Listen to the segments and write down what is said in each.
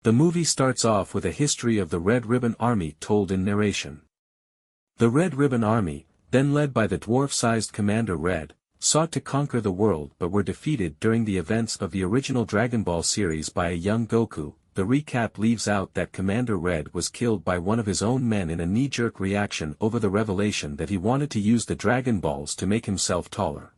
The movie starts off with a history of the Red Ribbon Army told in narration. The Red Ribbon Army, then led by the dwarf-sized Commander Red, sought to conquer the world but were defeated during the events of the original Dragon Ball series by a young Goku. The recap leaves out that Commander Red was killed by one of his own men in a knee-jerk reaction over the revelation that he wanted to use the Dragon Balls to make himself taller.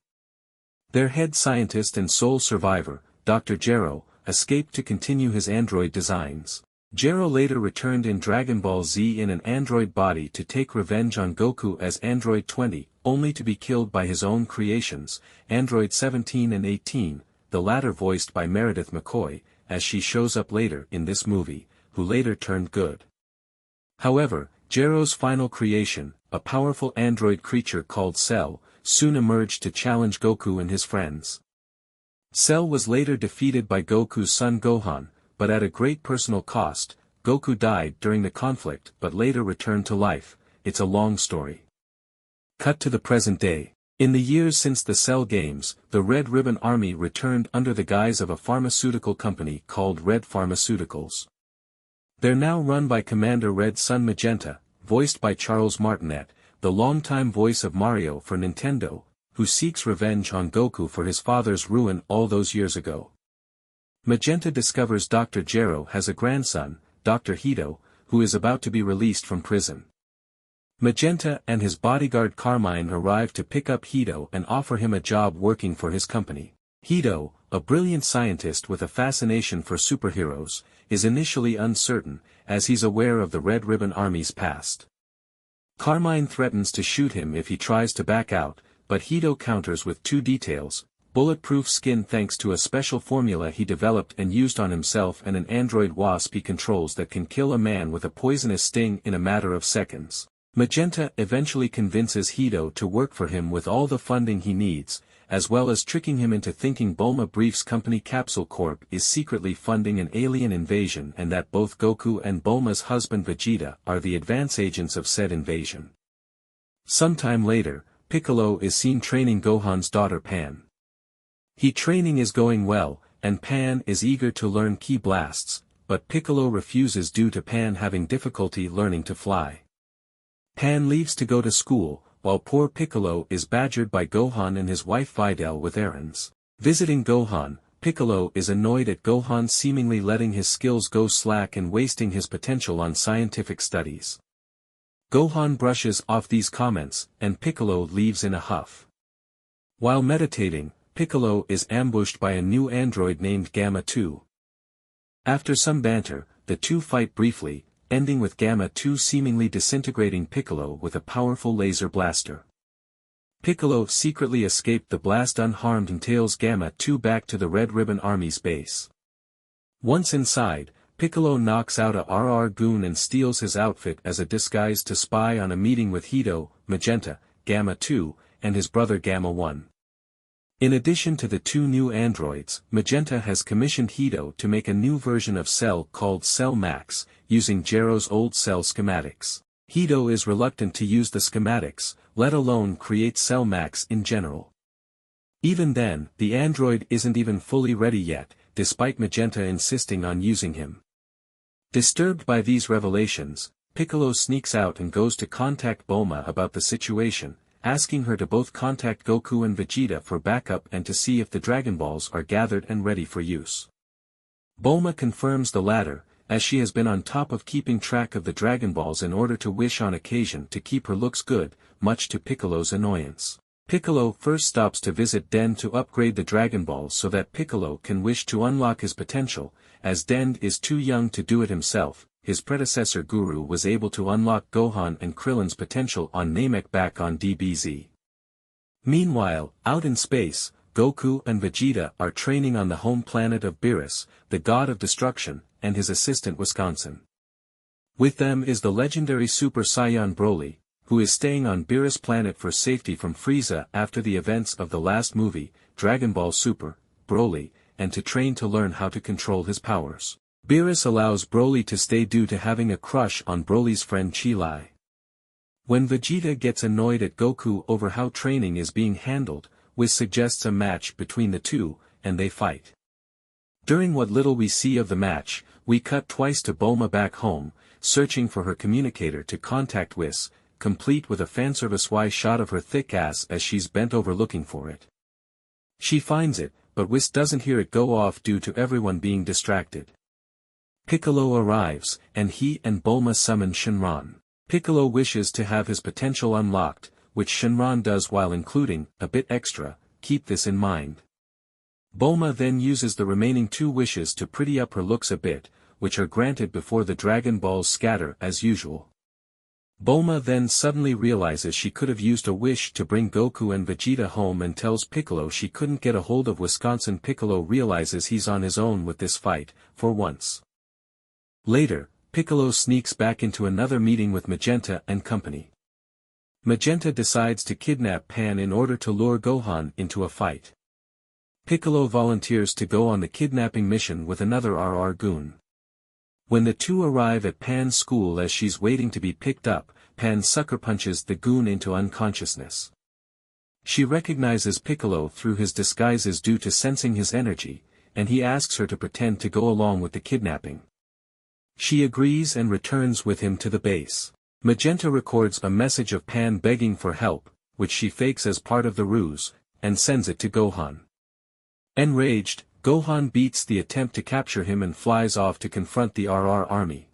Their head scientist and sole survivor, Dr. Gero, escaped to continue his android designs. Gero later returned in Dragon Ball Z in an android body to take revenge on Goku as Android 20, only to be killed by his own creations, Android 17 and 18, the latter voiced by Meredith McCoy, as she shows up later in this movie, who later turned good. However, Gero's final creation, a powerful android creature called Cell, soon emerged to challenge Goku and his friends. Cell was later defeated by Goku's son Gohan, but at a great personal cost. Goku died during the conflict but later returned to life. It's a long story. Cut to the present day. In the years since the Cell games, the Red Ribbon Army returned under the guise of a pharmaceutical company called Red Pharmaceuticals. They're now run by Commander Red's son Magenta, voiced by Charles Martinet, the longtime voice of Mario for Nintendo, who seeks revenge on Goku for his father's ruin all those years ago. Magenta discovers Dr. Gero has a grandson, Dr. Hito, who is about to be released from prison. Magenta and his bodyguard Carmine arrive to pick up Hito and offer him a job working for his company. Hito, a brilliant scientist with a fascination for superheroes, is initially uncertain, as he's aware of the Red Ribbon Army's past. Carmine threatens to shoot him if he tries to back out, but Hito counters with two details: bulletproof skin thanks to a special formula he developed and used on himself, and an android wasp he controls that can kill a man with a poisonous sting in a matter of seconds. Magenta eventually convinces Hito to work for him with all the funding he needs, as well as tricking him into thinking Bulma Brief's company Capsule Corp is secretly funding an alien invasion and that both Goku and Bulma's husband Vegeta are the advance agents of said invasion. Sometime later, Piccolo is seen training Gohan's daughter Pan. Training is going well, and Pan is eager to learn ki blasts, but Piccolo refuses due to Pan having difficulty learning to fly. Pan leaves to go to school, while poor Piccolo is badgered by Gohan and his wife Videl with errands. Visiting Gohan, Piccolo is annoyed at Gohan seemingly letting his skills go slack and wasting his potential on scientific studies. Gohan brushes off these comments, and Piccolo leaves in a huff. While meditating, Piccolo is ambushed by a new android named Gamma 2. After some banter, the two fight briefly, ending with Gamma 2 seemingly disintegrating Piccolo with a powerful laser blaster. Piccolo secretly escaped the blast unharmed and tails Gamma 2 back to the Red Ribbon Army's base. Once inside, Piccolo knocks out a RR goon and steals his outfit as a disguise to spy on a meeting with Hito, Magenta, Gamma 2, and his brother Gamma 1. In addition to the two new androids, Magenta has commissioned Hito to make a new version of Cell called Cell Max, using Gero's old Cell schematics. Hito is reluctant to use the schematics, let alone create Cell Max in general. Even then, the android isn't even fully ready yet, despite Magenta insisting on using him. Disturbed by these revelations, Piccolo sneaks out and goes to contact Bulma about the situation, asking her to both contact Goku and Vegeta for backup and to see if the Dragon Balls are gathered and ready for use. Bulma confirms the latter, as she has been on top of keeping track of the Dragon Balls in order to wish on occasion to keep her looks good, much to Piccolo's annoyance. Piccolo first stops to visit Den to upgrade the Dragon Balls so that Piccolo can wish to unlock his potential, as Den is too young to do it himself. His predecessor Guru was able to unlock Gohan and Krillin's potential on Namek back on DBZ. Meanwhile, out in space, Goku and Vegeta are training on the home planet of Beerus, the god of destruction, and his assistant Wisconsin. With them is the legendary Super Saiyan Broly, who is staying on Beerus planet for safety from Frieza after the events of the last movie, Dragon Ball Super, Broly, and to train to learn how to control his powers. Beerus allows Broly to stay due to having a crush on Broly's friend Chi-Lai. When Vegeta gets annoyed at Goku over how training is being handled, Whis suggests a match between the two, and they fight. During what little we see of the match, We cut twice to Bulma back home, searching for her communicator to contact Whis, complete with a fanservice-wise shot of her thick ass as she's bent over looking for it. She finds it, but Whis doesn't hear it go off due to everyone being distracted. Piccolo arrives, and he and Bulma summon Shenron. Piccolo wishes to have his potential unlocked, which Shenron does while including, a bit extra, keep this in mind. Bulma then uses the remaining 2 wishes to pretty up her looks a bit, which are granted before the Dragon Balls scatter as usual. Bulma then suddenly realizes she could have used a wish to bring Goku and Vegeta home and tells Piccolo she couldn't get a hold of Wisconsin. Piccolo realizes he's on his own with this fight, for once. Later, Piccolo sneaks back into another meeting with Magenta and company. Magenta decides to kidnap Pan in order to lure Gohan into a fight. Piccolo volunteers to go on the kidnapping mission with another RR goon. When the two arrive at Pan's school as she's waiting to be picked up, Pan sucker punches the goon into unconsciousness. She recognizes Piccolo through his disguises due to sensing his energy, and he asks her to pretend to go along with the kidnapping. She agrees and returns with him to the base. Magenta records a message of Pan begging for help, which she fakes as part of the ruse, and sends it to Gohan. Enraged, Gohan beats the attempt to capture him and flies off to confront the RR army.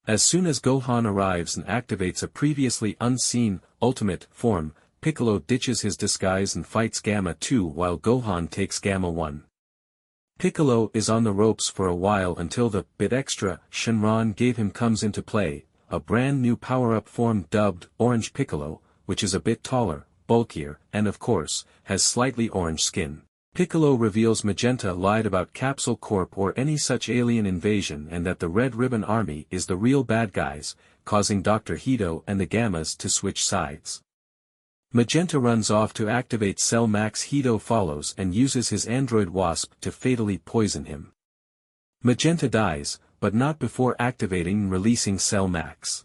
As soon as Gohan arrives and activates a previously unseen, ultimate, form, Piccolo ditches his disguise and fights Gamma 2 while Gohan takes Gamma 1. Piccolo is on the ropes for a while until the bit extra Shenron gave him comes into play, a brand new power-up form dubbed Orange Piccolo, which is a bit taller, bulkier, and of course, has slightly orange skin. Piccolo reveals Magenta lied about Capsule Corp or any such alien invasion and that the Red Ribbon Army is the real bad guys, causing Dr. Hito and the Gammas to switch sides. Magenta runs off to activate Cell Max. Hito follows and uses his android Wasp to fatally poison him. Magenta dies, but not before activating and releasing Cell Max.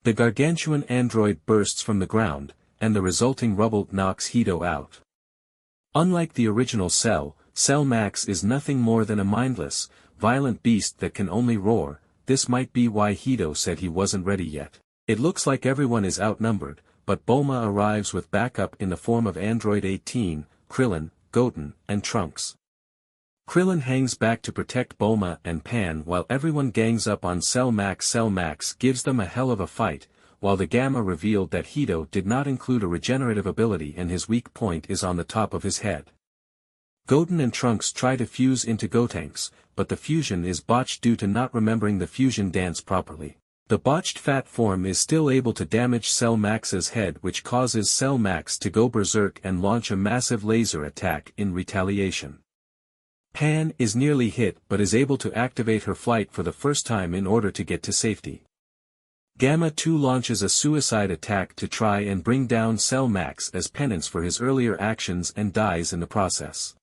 The gargantuan android bursts from the ground, and the resulting rubble knocks Hito out. Unlike the original Cell, Cell Max is nothing more than a mindless, violent beast that can only roar. This might be why Hito said he wasn't ready yet. It looks like everyone is outnumbered, but Bulma arrives with backup in the form of Android 18, Krillin, Goten, and Trunks. Krillin hangs back to protect Bulma and Pan while everyone gangs up on Cell Max. Cell Max gives them a hell of a fight, while the Gamma revealed that Hito did not include a regenerative ability and his weak point is on the top of his head. Goten and Trunks try to fuse into Gotenks, but the fusion is botched due to not remembering the fusion dance properly. The botched fat form is still able to damage Cell Max's head, which causes Cell Max to go berserk and launch a massive laser attack in retaliation. Pan is nearly hit but is able to activate her flight for the first time in order to get to safety. Gamma 2 launches a suicide attack to try and bring down Cell Max as penance for his earlier actions and dies in the process.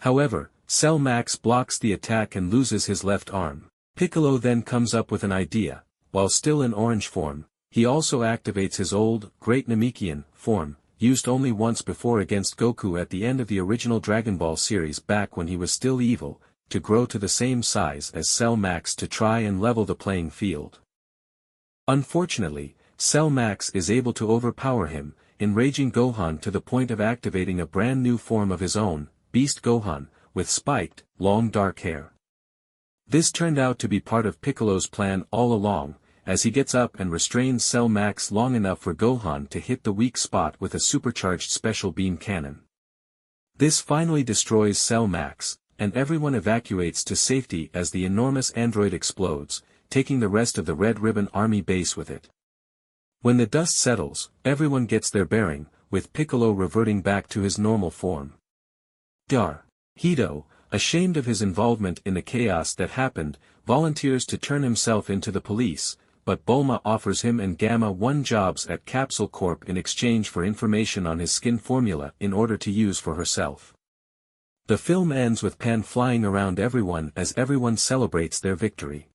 However, Cell Max blocks the attack and loses his left arm. Piccolo then comes up with an idea. While still in orange form, he also activates his old, Great Namekian, form, used only once before against Goku at the end of the original Dragon Ball series back when he was still evil, to grow to the same size as Cell Max to try and level the playing field. Unfortunately, Cell Max is able to overpower him, enraging Gohan to the point of activating a brand new form of his own, Beast Gohan, with spiked, long dark hair. This turned out to be part of Piccolo's plan all along, as he gets up and restrains Cell Max long enough for Gohan to hit the weak spot with a supercharged special beam cannon. This finally destroys Cell Max, and everyone evacuates to safety as the enormous android explodes, taking the rest of the Red Ribbon Army base with it. When the dust settles, everyone gets their bearing, with Piccolo reverting back to his normal form. Hito, ashamed of his involvement in the chaos that happened, volunteers to turn himself into the police, but Bulma offers him and Gamma 1 jobs at Capsule Corp in exchange for information on his skin formula in order to use for herself. The film ends with Pan flying around everyone as everyone celebrates their victory.